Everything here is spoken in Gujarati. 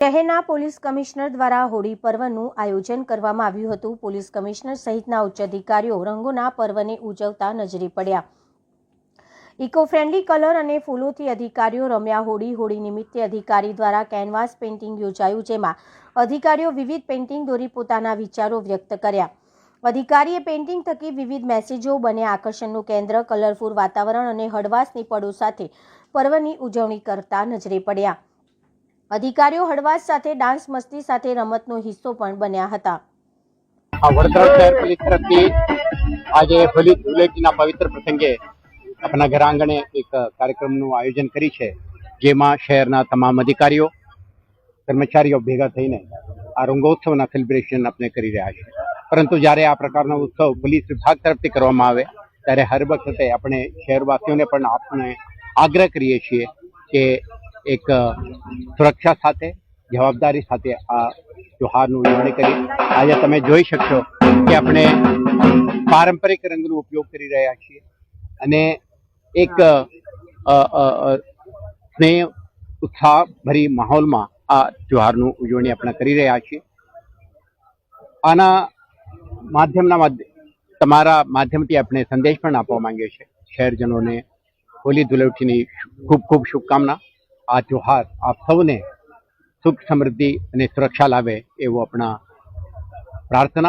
શહેરના પોલીસ કમિશનર દ્વારા હોળી પર્વનું આયોજન કરવામાં આવ્યું હતું। પોલીસ કમિશનર સહિતના ઉચ્ચ અધિકારીઓ રંગોના પર્વને ઉજવતા નજરે પડ્યા। ઇકો ફ્રેન્ડલી કલર અને ફૂલોથી અધિકારીઓ રમ્યા હોળી। હોળી નિમિત્તે અધિકારી દ્વારા કેનવાસ પેઇન્ટિંગ યોજાયું, જેમાં અધિકારીઓ વિવિધ પેઇન્ટિંગ દોરી પોતાના વિચારો વ્યક્ત કર્યા। અધિકારીએ પેઇન્ટિંગ થકી વિવિધ મેસેજો બન્યા આકર્ષણનું કેન્દ્ર। કલરફુલ વાતાવરણ અને હળવાશની પળો સાથે પર્વની ઉજવણી કરતા નજરે પડ્યા। અધિકારીઓ હળવાશ સાથે ડાન્સ મસ્તી સાથે રમતનો હિસ્સો પણ બન્યા હતા। વડોદરા શહેર પોલીસ તરફથી આજે હોળી ધૂળેટીના પવિત્ર પ્રસંગે આપણા ઘર આંગણે એક કાર્યક્રમનું આયોજન કરી છે, જેમાં શહેરના તમામ અધિકારીઓ કર્મચારીઓ ભેગા થઈને આ રંગોત્સવના સેલિબ્રેશન આપણે કરી રહ્યા છે। પરંતુ જ્યારે આ પ્રકારનો ઉત્સવ પોલીસ વિભાગ તરફથી કરવામાં આવે ત્યારે હર વખતે આપણે શહેરવાસીઓને પણ આપણે આગ્રહ કરીએ છીએ કે એક સુરક્ષા સાથે જવાબદારી સાથે આ ત્યોહારની ઉજવણી કરી। આજે તમે જોઈ શકશો કે આપણે પારંપરિક રંગનો ઉપયોગ કરી રહ્યા છીએ અને એક સ્નેહ ઉત્સાહ ભરી માહોલમાં આ ત્યોહારની ઉજવણી આપણે કરી રહ્યા છીએ। આના તમારા માધ્યમથી આપણે સંદેશ પણ આપવા માંગીએ છીએ શહેરજનોને હોળી ધૂળેટીની ખૂબ ખૂબ શુભકામના। આ ત્યોહાર આપ સૌને સુખ સમૃદ્ધિ અને સુરક્ષા લાવે એવો આપણા પ્રાર્થના।